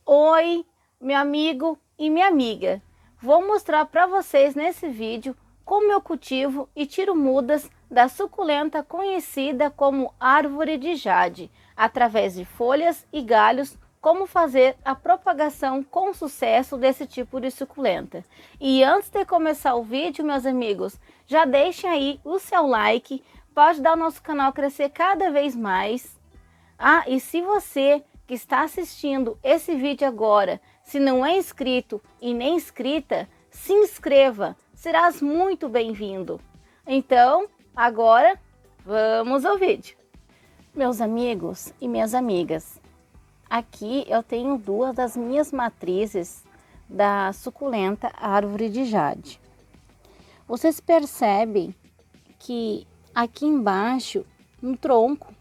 Oi, meu amigo e minha amiga. Vou mostrar para vocês nesse vídeo como eu cultivo e tiro mudas da suculenta conhecida como árvore de jade, através de folhas e galhos, como fazer a propagação com sucesso desse tipo de suculenta. E antes de começar o vídeo, meus amigos, já deixem aí o seu like, para ajudar o nosso canal a crescer cada vez mais. E se você que está assistindo esse vídeo agora, se não é inscrito e nem inscrita, se inscreva, serás muito bem-vindo. Então, agora, vamos ao vídeo. Meus amigos e minhas amigas, aqui eu tenho duas das minhas matrizes da suculenta árvore de jade. Vocês percebem que aqui embaixo, no tronco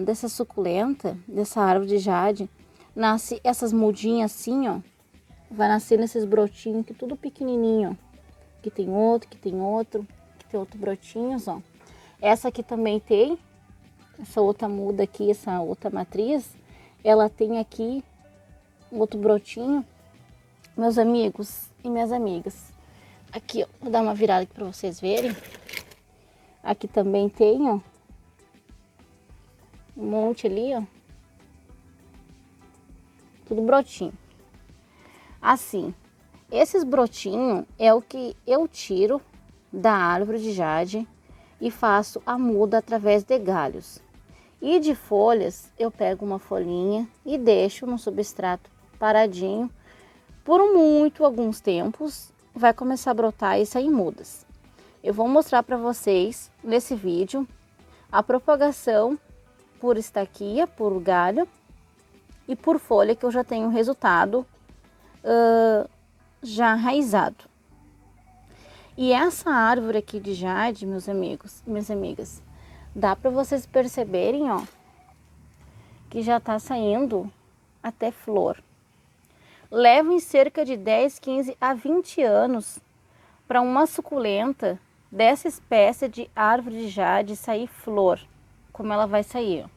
dessa suculenta, dessa árvore de jade, nasce essas mudinhas assim, ó. Vai nascer nesses brotinhos que tudo pequenininho, ó. Que tem outro brotinhos, ó. Essa aqui também tem, essa outra muda aqui, essa outra matriz, ela tem aqui um outro brotinho. Meus amigos e minhas amigas, aqui, ó, vou dar uma virada aqui para vocês verem. Aqui também tem, ó, um monte ali, ó, tudo brotinho. Assim, esses brotinhos é o que eu tiro da árvore de jade e faço a muda através de galhos. E de folhas, eu pego uma folhinha e deixo no substrato paradinho por alguns tempos, vai começar a brotar e sair mudas. Eu vou mostrar para vocês nesse vídeo a propagação por estaquia, por galho e por folha, que eu já tenho resultado já enraizado. E essa árvore aqui de jade, meus amigos e minhas amigas, dá para vocês perceberem, ó, que já tá saindo até flor. Leva em cerca de 10, 15 a 20 anos para uma suculenta dessa espécie de árvore de jade sair flor, como ela vai sair, ó.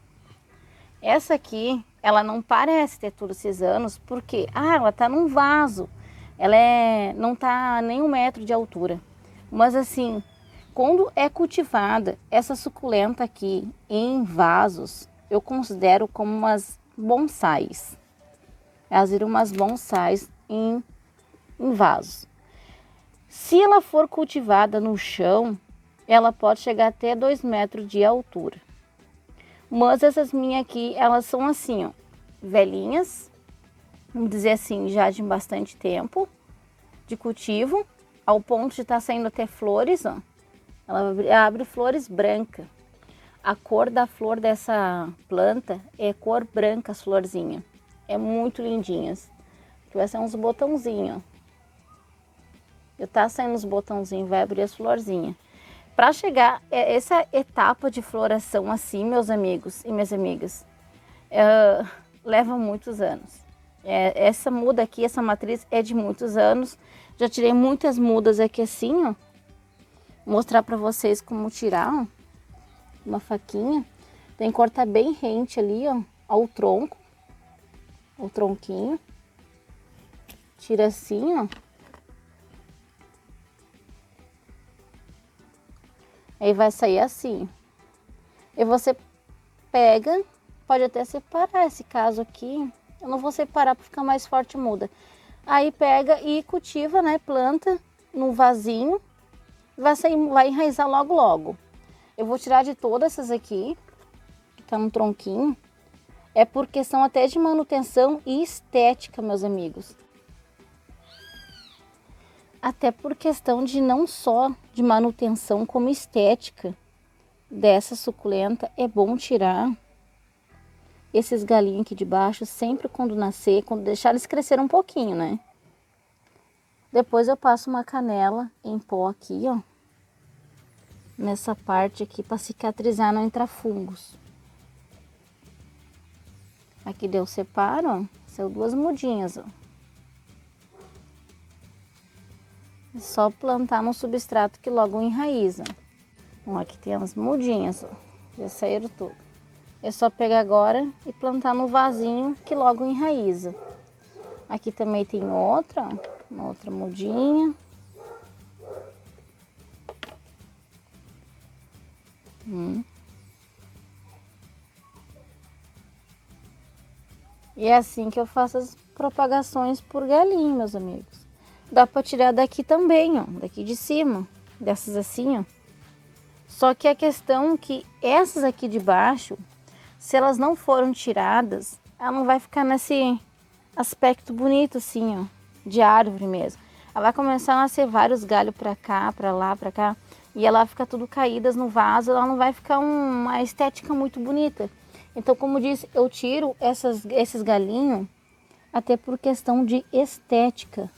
Essa aqui, ela não parece ter todos esses anos, porque ela tá num vaso, ela não tá nem 1 metro de altura. Mas assim, quando é cultivada essa suculenta aqui em vasos, eu considero como umas bonsais. Elas viram umas bonsais em vasos. Se ela for cultivada no chão, ela pode chegar até 2 metros de altura. Mas essas minhas aqui, elas são assim, ó, velhinhas, vamos dizer assim, já de bastante tempo de cultivo, ao ponto de estar saindo até flores, ó. Ela abre flores brancas. A cor da flor dessa planta é cor branca, as florzinhas. É muito lindinhas. Aqui vai ser uns botãozinhos, ó. Eu tá saindo os botãozinhos, vai abrir as florzinhas. Para chegar a essa etapa de floração assim, meus amigos e minhas amigas, leva muitos anos. Essa muda aqui, essa matriz é de muitos anos. Já tirei muitas mudas aqui assim, ó. Vou mostrar para vocês como tirar, ó. Uma faquinha. Tem que cortar bem rente ali, ó, ao tronco. O tronquinho. Tira assim, ó. Aí vai sair assim. E você pega, pode até separar esse caso aqui. Eu não vou separar para ficar mais forte muda. Aí pega e cultiva, né? Planta num vasinho. Vai sair, vai enraizar logo logo. Eu vou tirar de todas essas aqui, que tá no tronquinho. É por questão até de manutenção e estética, meus amigos. Até por questão de não só de manutenção, como estética dessa suculenta, é bom tirar esses galinhos aqui de baixo sempre quando nascer, quando deixar eles crescer um pouquinho, né? Depois eu passo uma canela em pó aqui, ó, nessa parte aqui para cicatrizar, não entrar fungos. Aqui deu separo, ó, são 2 mudinhas, ó. É só plantar no substrato que logo enraiza. Ó, aqui tem umas mudinhas, ó. Já saíram tudo. É só pegar agora e plantar no vasinho que logo enraiza. Aqui também tem outra, ó, uma outra mudinha. E é assim que eu faço as propagações por galinho, meus amigos. Dá para tirar daqui também, ó, daqui de cima, dessas assim, ó. Só que a questão é que essas aqui de baixo, se elas não foram tiradas, ela não vai ficar nesse aspecto bonito assim, ó, de árvore mesmo. Ela vai começar a nascer vários galhos para cá, para lá, para cá, e ela fica tudo caídas no vaso, ela não vai ficar uma estética muito bonita. Então, como disse, eu tiro esses galinhos até por questão de estética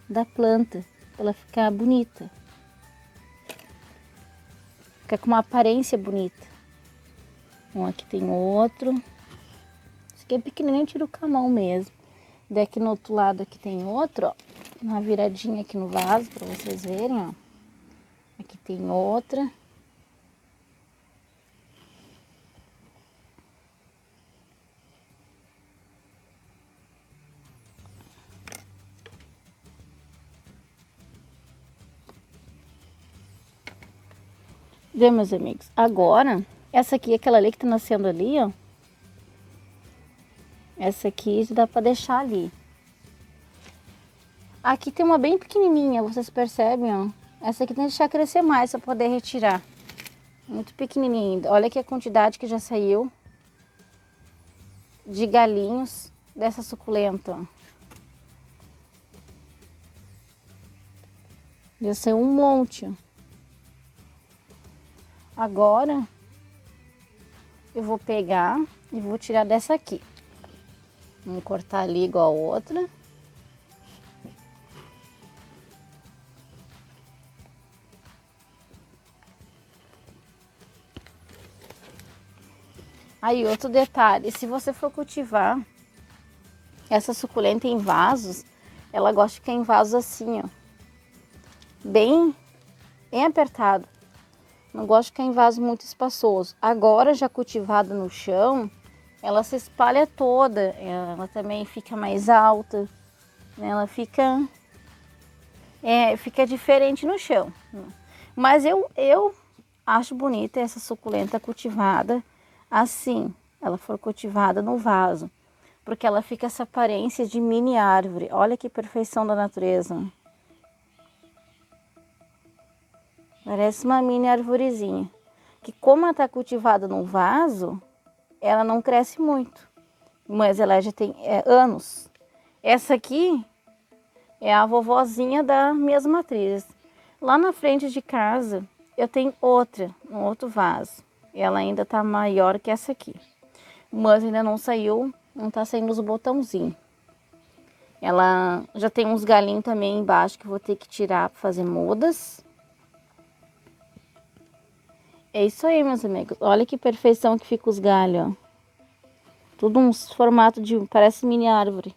da planta, pra ela ficar bonita. Fica com uma aparência bonita. Bom, aqui tem outro. Esse aqui é pequenininho, tiro com a mão mesmo. Daqui no outro lado aqui tem outro, ó. Uma viradinha aqui no vaso para vocês verem, ó. Aqui tem outra. Vê, meus amigos? Agora, essa aqui, aquela ali que tá nascendo ali, ó. Essa aqui dá para deixar ali. Aqui tem uma bem pequenininha, vocês percebem, ó. Essa aqui tem que deixar crescer mais para poder retirar. Muito pequenininha ainda. Olha aqui a quantidade que já saiu de galinhos dessa suculenta, ó. Já saiu um monte, ó. Agora eu vou pegar e vou tirar dessa aqui. Vamos cortar ali igual a outra. Aí outro detalhe, se você for cultivar essa suculenta em vasos, ela gosta de ficar em vasos assim, ó. Bem apertado. Não gosto de ficar em vaso muito espaçoso. Agora, já cultivada no chão, ela se espalha toda. Ela também fica mais alta. Ela fica diferente no chão. Mas eu acho bonita essa suculenta cultivada assim. Ela for cultivada no vaso. Porque ela fica essa aparência de mini árvore. Olha que perfeição da natureza. Parece uma mini arvorezinha. Que como ela está cultivada num vaso, ela não cresce muito. Mas ela já tem anos. Essa aqui é a vovozinha das minhas matrizes. Lá na frente de casa eu tenho outra, um outro vaso. Ela ainda está maior que essa aqui. Mas ainda não saiu, não está saindo os botãozinhos. Ela já tem uns galinhos também embaixo que eu vou ter que tirar para fazer mudas. É isso aí, meus amigos. Olha que perfeição que fica os galhos, ó. Tudo um formato de, parece mini árvore.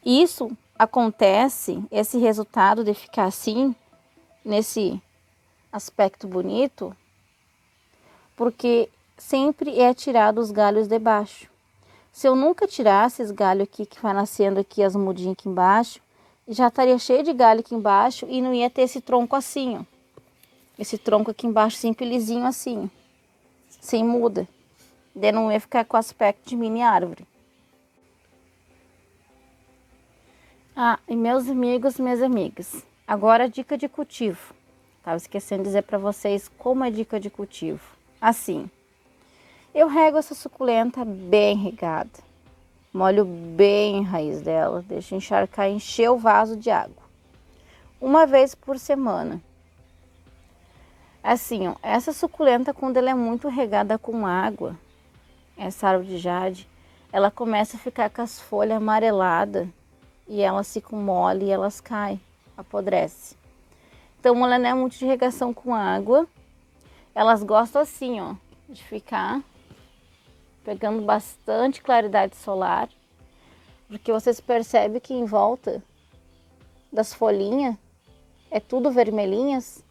Isso acontece, esse resultado de ficar assim, nesse aspecto bonito, porque sempre é tirado os galhos de baixo. Se eu nunca tirasse esse galho aqui, que vai nascendo aqui, as mudinhas aqui embaixo, já estaria cheio de galho aqui embaixo e não ia ter esse tronco assim, ó. Esse tronco aqui embaixo sempre lisinho assim, sem muda. Daí não ia ficar com aspecto de mini árvore. Ah, e meus amigos, minhas amigas, agora a dica de cultivo. Tava esquecendo de dizer para vocês como é dica de cultivo. Assim, eu rego essa suculenta bem regada. Molho bem a raiz dela, deixo encharcar, encher o vaso de água. Uma vez por semana. Assim, ó, essa suculenta, quando ela é muito regada com água, essa árvore de jade, ela começa a ficar com as folhas amareladas e elas ficam mole e elas caem, apodrece. Então, ela não é muito de regação com água. Elas gostam assim, ó, de ficar pegando bastante claridade solar, porque vocês percebem que em volta das folhinhas é tudo vermelhinhas.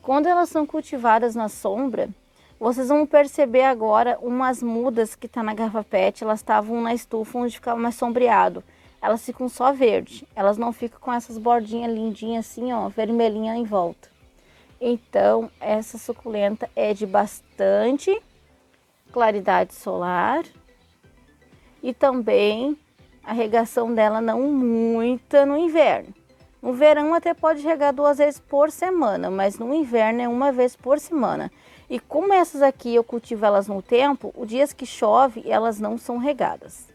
Quando elas são cultivadas na sombra, Vocês vão perceber agora umas mudas que tá na garrafa PET, elas estavam na estufa onde ficava mais sombreado. Elas ficam só verde, elas não ficam com essas bordinhas lindinhas assim, ó, vermelhinha em volta. Então, essa suculenta é de bastante claridade solar e também a regação dela não muita no inverno. No verão até pode regar 2 vezes por semana, mas no inverno é 1 vez por semana. E como essas aqui eu cultivo elas no tempo, os dias que chove elas não são regadas.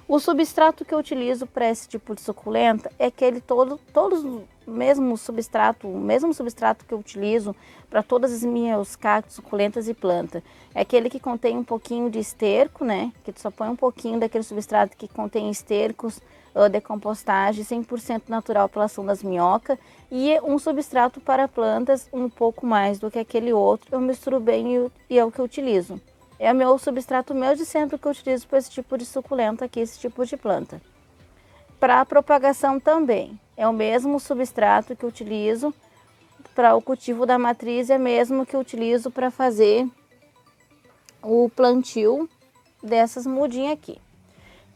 O substrato que eu utilizo para esse tipo de suculenta é aquele todos o mesmo substrato que eu utilizo para todas as minhas cactos, suculentas e planta. É aquele que contém um pouquinho de esterco, né? Que tu só põe um pouquinho daquele substrato que contém estercos, decompostagem 100% natural pela ação das minhocas e um substrato para plantas um pouco mais do que aquele outro. Eu misturo bem e é o que eu utilizo. É o meu substrato meu de sempre que eu utilizo para esse tipo de suculenta aqui, esse tipo de planta. Para propagação também, é o mesmo substrato que eu utilizo para o cultivo da matriz, é mesmo que eu utilizo para fazer o plantio dessas mudinhas aqui.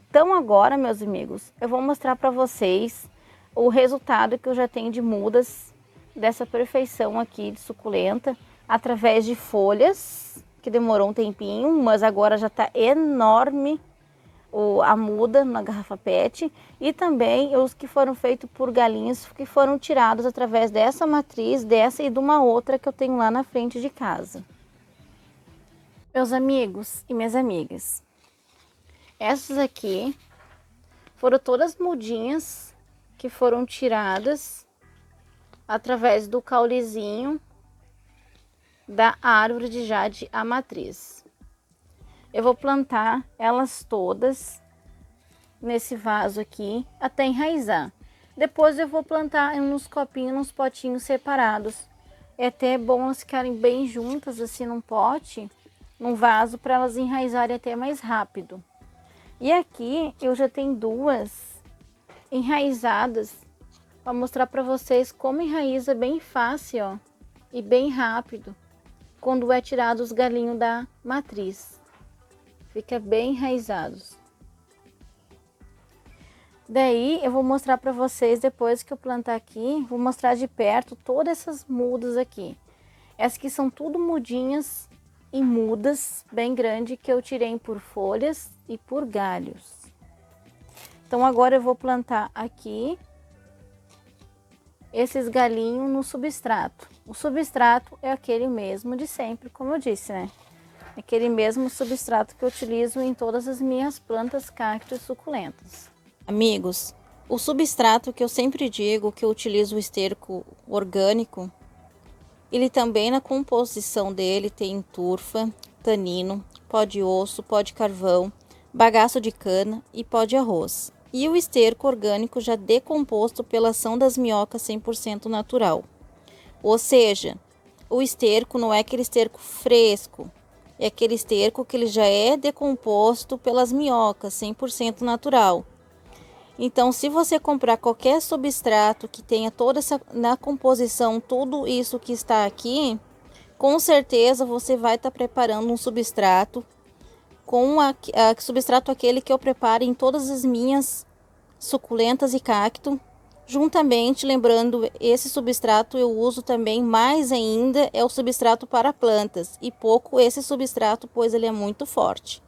Então agora, meus amigos, eu vou mostrar para vocês o resultado que eu já tenho de mudas dessa perfeição aqui de suculenta, através de folhas, que demorou um tempinho, mas agora já está enorme a muda na garrafa PET, e também os que foram feitos por galinhas que foram tirados através dessa matriz, dessa e de uma outra que eu tenho lá na frente de casa. Meus amigos e minhas amigas, essas aqui foram todas mudinhas que foram tiradas através do caulezinho da árvore de jade a matriz. Eu vou plantar elas todas nesse vaso aqui até enraizar. Depois eu vou plantar nos copinhos, nos potinhos separados. É até bom elas ficarem bem juntas assim num pote, num vaso, para elas enraizarem até mais rápido. E aqui eu já tenho 2 enraizadas para mostrar para vocês como enraiza bem fácil, ó, e bem rápido quando é tirado os galinhos da matriz. Fica bem enraizados. Daí eu vou mostrar para vocês, depois que eu plantar aqui, vou mostrar de perto todas essas mudas aqui. Essas aqui são tudo mudinhas e mudas bem grandes que eu tirei por folhas e por galhos. Então agora eu vou plantar aqui esses galinhos no substrato. O substrato é aquele mesmo de sempre, como eu disse, né? Aquele mesmo substrato que eu utilizo em todas as minhas plantas, cactos e suculentas. Amigos, o substrato que eu sempre digo que eu utilizo o esterco orgânico, ele também na composição dele tem turfa, tanino, pó de osso, pó de carvão, bagaço de cana e pó de arroz. E o esterco orgânico já decomposto pela ação das minhocas 100% natural. Ou seja, o esterco não é aquele esterco fresco, é aquele esterco que ele já é decomposto pelas minhocas 100% natural. Então, se você comprar qualquer substrato que tenha toda essa na composição, tudo isso que está aqui, com certeza você vai estar preparando um substrato com substrato aquele que eu preparo em todas as minhas suculentas e cacto. Juntamente, lembrando, esse substrato eu uso também mais ainda é o substrato para plantas e pouco esse substrato, pois ele é muito forte.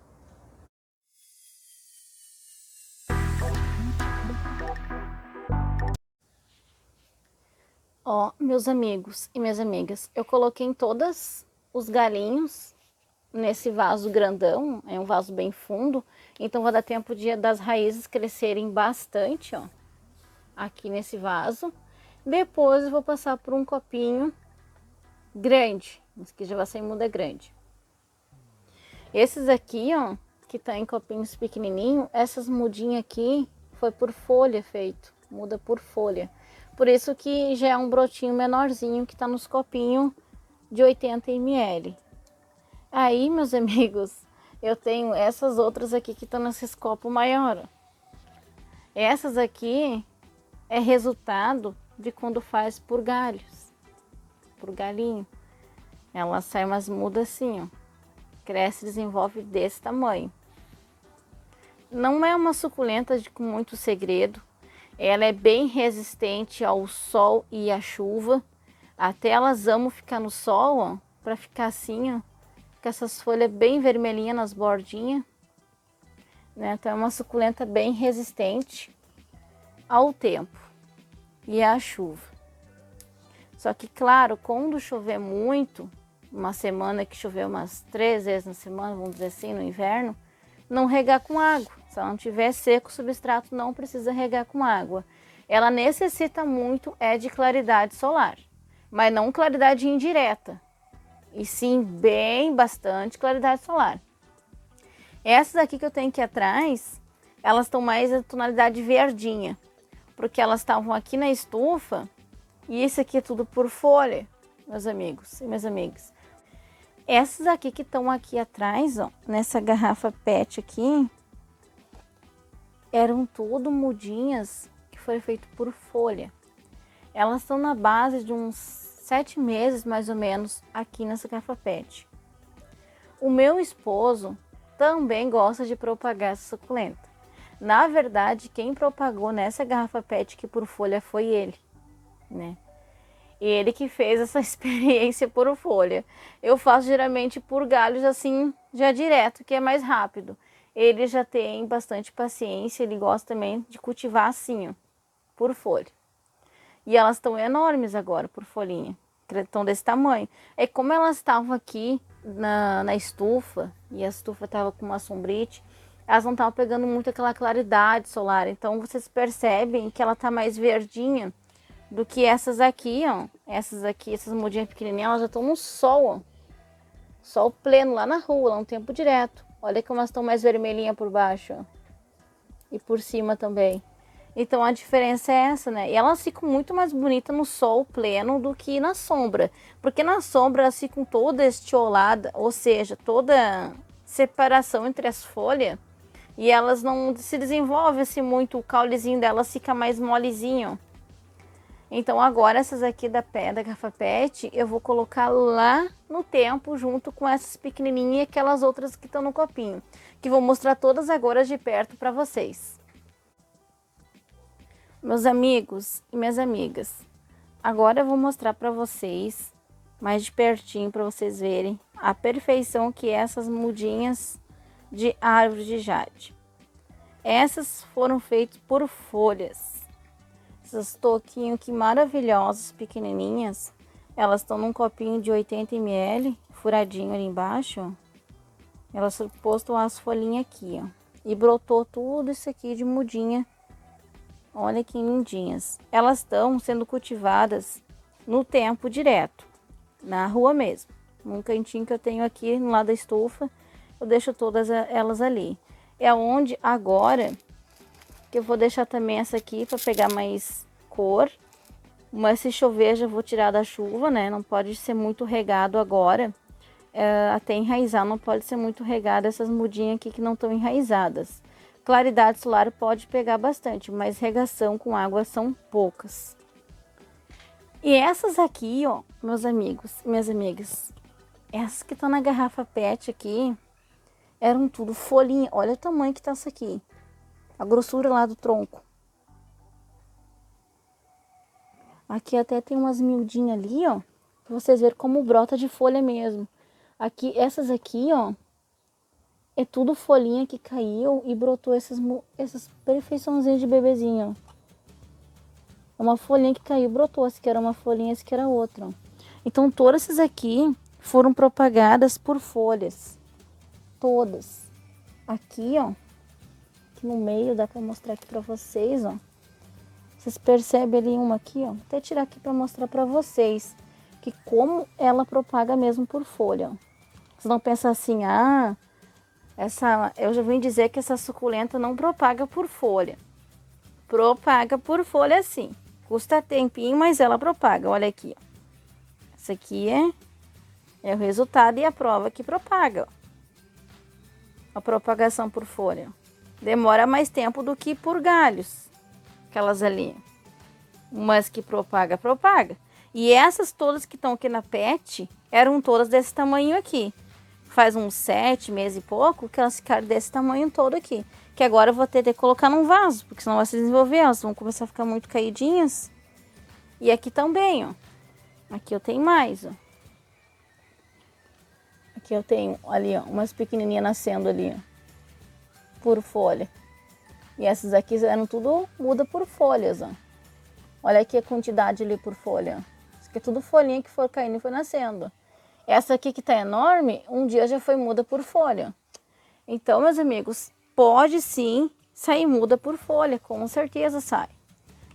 Ó, meus amigos e minhas amigas, eu coloquei em todos os galinhos nesse vaso grandão, é um vaso bem fundo, então vai dar tempo das raízes crescerem bastante, ó, aqui nesse vaso. Depois eu vou passar por um copinho grande, esse aqui já vai ser muda grande. Esses aqui, ó, que tá em copinhos pequenininho, essas mudinhas aqui foi por folha feito, muda por folha. Por isso que já é um brotinho menorzinho que tá nos copinhos de 80 ml. Aí, meus amigos, eu tenho essas outras aqui que estão nesses copos maior. Essas aqui é resultado de quando faz por galhos, por galinho. Ela sai umas mudas assim, ó. Cresce e desenvolve desse tamanho. Não é uma suculenta com muito segredo. Ela é bem resistente ao sol e à chuva. Até elas amam ficar no sol, ó, para ficar assim, ó, com essas folhas bem vermelhinhas nas bordinhas, né? Então é uma suculenta bem resistente ao tempo e à chuva. Só que, claro, quando chover muito, uma semana que choveu umas 3 vezes na semana, vamos dizer assim, no inverno, não regar com água. Se ela não tiver seco, o substrato não precisa regar com água. Ela necessita muito de claridade solar, mas não claridade indireta, e sim bem bastante claridade solar. Essas aqui que eu tenho aqui atrás, elas estão mais a tonalidade verdinha, porque elas estavam aqui na estufa, e isso aqui é tudo por folha, meus amigos e minhas amigas. Essas aqui que estão aqui atrás, ó, nessa garrafa PET aqui, eram tudo mudinhas que foi feito por folha. Elas estão na base de uns 7 meses, mais ou menos, aqui nessa garrafa PET. O meu esposo também gosta de propagar essa suculenta. Na verdade, quem propagou nessa garrafa PET aqui por folha foi ele, né? Ele que fez essa experiência por folha. Eu faço geralmente por galhos assim, já direto, que é mais rápido. Ele já tem bastante paciência, ele gosta também de cultivar assim, ó, por folha. E elas estão enormes agora, por folhinha. Estão desse tamanho. É como elas estavam aqui na estufa, e a estufa estava com uma sombrite, elas não estavam pegando muito aquela claridade solar. Então vocês percebem que ela está mais verdinha do que essas aqui, ó. Essas aqui, essas mudinhas pequenininhas, elas já estão no sol, ó. Sol pleno lá na rua, lá no tempo direto. Olha como elas estão mais vermelhinhas por baixo, ó. E por cima também. Então a diferença é essa, né? E elas ficam muito mais bonitas no sol pleno do que na sombra. Porque na sombra elas ficam toda estiolada, ou seja, toda separação entre as folhas. E elas não se desenvolvem assim muito, o caulezinho delas fica mais molezinho. Então agora essas aqui da garrafa PET, eu vou colocar lá no tempo, junto com essas pequenininhas e aquelas outras que estão no copinho. Que vou mostrar todas agora de perto para vocês. Meus amigos e minhas amigas, agora eu vou mostrar para vocês, mais de pertinho, para vocês verem a perfeição que é essas mudinhas de árvore de jade. Essas foram feitas por folhas. Essas toquinhas aqui maravilhosas, pequenininhas, elas estão num copinho de 80 ml, furadinho ali embaixo, ó. Elas postam as folhinhas aqui, ó. E brotou tudo isso aqui de mudinha. Olha que lindinhas. Elas estão sendo cultivadas no tempo direto, na rua mesmo. Num cantinho que eu tenho aqui no lado da estufa, eu deixo todas elas ali. É onde agora que eu vou deixar também essa aqui para pegar mais cor. Mas se chover já vou tirar da chuva, né? Não pode ser muito regado agora. Até enraizar, não pode ser muito regada essas mudinhas aqui que não estão enraizadas. Claridade solar pode pegar bastante, mas regação com água são poucas. E essas aqui, ó, meus amigos, minhas amigas, essas que estão na garrafa PET aqui, eram tudo folhinha. Olha o tamanho que tá essa aqui. A grossura lá do tronco. Aqui até tem umas miudinhas ali, ó, pra vocês verem como brota de folha mesmo. Aqui, essas aqui, ó, é tudo folhinha que caiu e brotou essas perfeiçãozinhas de bebezinho, ó. É uma folhinha que caiu, brotou. Essa aqui era uma folhinha, essa aqui era outra, ó. Então, todas essas aqui foram propagadas por folhas. Todas. Aqui, ó, aqui no meio, dá pra mostrar aqui pra vocês, ó. Vocês percebem ali uma aqui, ó. Vou até tirar aqui pra mostrar pra vocês que como ela propaga mesmo por folha, ó. Vocês não pensam assim, eu já vim dizer que essa suculenta não propaga por folha. Propaga por folha sim. Custa tempinho, mas ela propaga. Olha aqui, ó. Essa aqui é o resultado e a prova que propaga, ó. A propagação por folha. Demora mais tempo do que por galhos. Aquelas ali. Umas que propaga. E essas todas que estão aqui na PET, eram todas desse tamanho aqui. Faz uns 7 meses e pouco que elas ficaram desse tamanho todo aqui. Que agora eu vou ter que colocar num vaso, porque senão vai se desenvolver, elas vão começar a ficar muito caidinhas. E aqui também, ó. Aqui eu tenho mais, ó. Aqui eu tenho ali, ó, umas pequenininhas nascendo ali, ó, por folha. E essas aqui eram tudo muda por folhas, ó. Olha aqui a quantidade ali por folha. Isso aqui é tudo folhinha que foi caindo e foi nascendo. Essa aqui que tá enorme, um dia já foi muda por folha. Então, meus amigos, pode sim sair muda por folha, com certeza sai.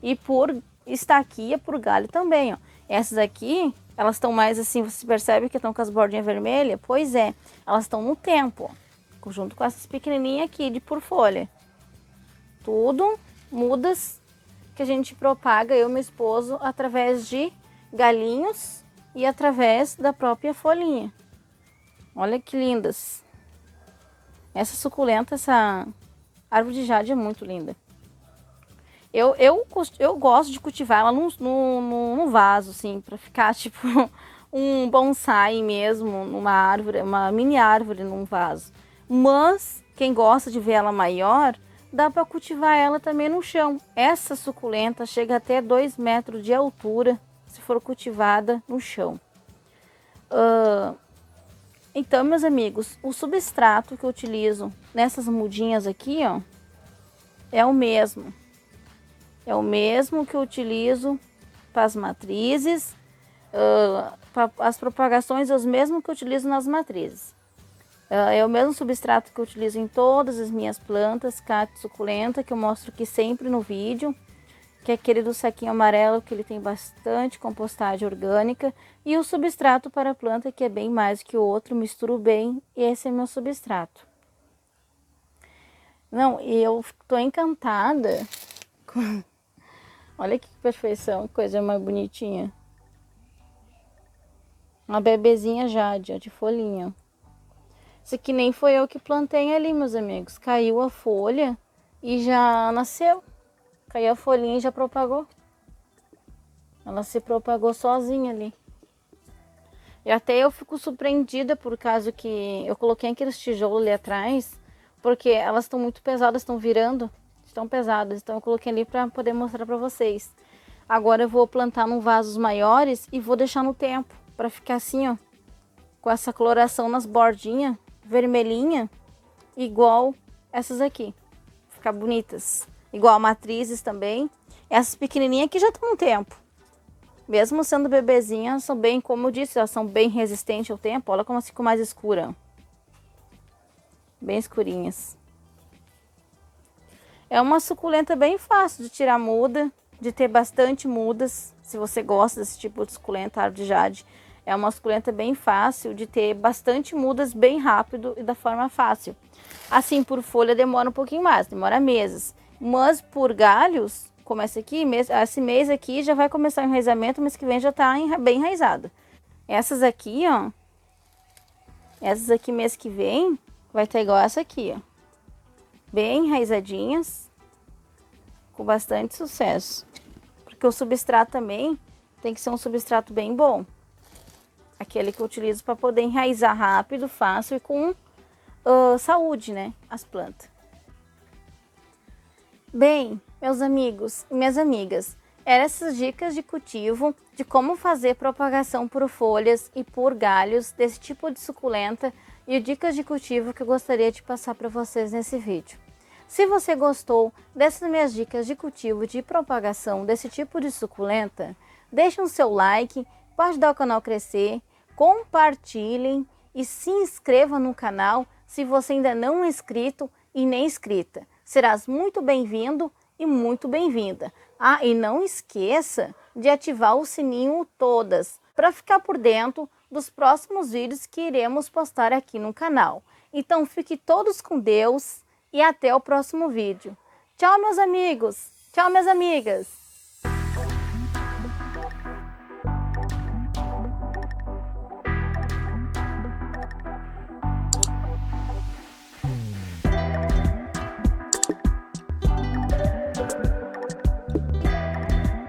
E por estaquia, por galho também, ó. Essas aqui, elas estão mais assim, você percebe que estão com as bordinhas vermelhas? Pois é, elas estão no tempo, ó, junto com essas pequenininhas aqui de por folha. Tudo mudas que a gente propaga, eu e meu esposo, através de galinhos e através da própria folhinha. Olha que lindas. Essa suculenta, essa árvore de jade é muito linda. Eu gosto de cultivar ela num vaso, assim, para ficar tipo um bonsai mesmo, numa árvore, uma mini árvore num vaso. Mas quem gosta de ver ela maior, dá para cultivar ela também no chão. Essa suculenta chega até 2 metros de altura se for cultivada no chão. Então, meus amigos, o substrato que eu utilizo nessas mudinhas aqui, ó, é o mesmo. É o mesmo que eu utilizo para as matrizes, para as propagações, é o mesmo que eu utilizo nas matrizes. É o mesmo substrato que eu utilizo em todas as minhas plantas, cacto suculenta, que eu mostro aqui sempre no vídeo, que é aquele do saquinho amarelo, que ele tem bastante compostagem orgânica, e o substrato para a planta, que é bem mais que o outro, misturo bem, e esse é meu substrato. Não, e eu estou encantada com... Olha que perfeição, que coisa mais bonitinha. Uma bebezinha jade, ó, de folhinha. Isso aqui nem foi eu que plantei ali, meus amigos. Caiu a folha e já nasceu. Caiu a folhinha e já propagou. Ela se propagou sozinha ali. E até eu fico surpreendida por causa que eu coloquei aqueles tijolos ali atrás, porque elas estão muito pesadas, estão virando, estão pesadas. Então eu coloquei ali para poder mostrar para vocês. Agora eu vou plantar num vasos maiores e vou deixar no tempo, para ficar assim, ó, com essa coloração nas bordinhas, vermelhinha, igual essas aqui. Ficar bonitas. Igual matrizes também. Essas pequenininhas aqui já estão no tempo. Mesmo sendo bebezinhas, são bem, como eu disse, elas são bem resistentes ao tempo. Olha como elas ficam mais escuras. Bem escurinhas. É uma suculenta bem fácil de tirar muda, de ter bastante mudas. Se você gosta desse tipo de suculenta, árvore de jade, é uma suculenta bem fácil de ter bastante mudas bem rápido e da forma fácil. Assim, por folha demora um pouquinho mais, demora meses. Mas por galhos, como esse aqui, esse mês aqui já vai começar o enraizamento, mês que vem já tá bem enraizado. Essas aqui, ó, essas aqui mês que vem vai estar igual essa aqui, ó. Bem enraizadinhas, com bastante sucesso. Porque o substrato também tem que ser um substrato bem bom. Aquele que eu utilizo para poder enraizar rápido, fácil e com saúde, né, as plantas. Bem, meus amigos e minhas amigas, eram essas dicas de cultivo, de como fazer propagação por folhas e por galhos desse tipo de suculenta e dicas de cultivo que eu gostaria de passar para vocês nesse vídeo. Se você gostou dessas minhas dicas de cultivo de propagação desse tipo de suculenta, deixe um seu like para ajudar o canal a crescer, compartilhem e se inscreva no canal se você ainda não é inscrito e nem inscrita. Serás muito bem-vindo e muito bem-vinda. Ah, e não esqueça de ativar o sininho todas para ficar por dentro dos próximos vídeos que iremos postar aqui no canal. Então fiquem todos com Deus e até o próximo vídeo. Tchau, meus amigos! Tchau, minhas amigas!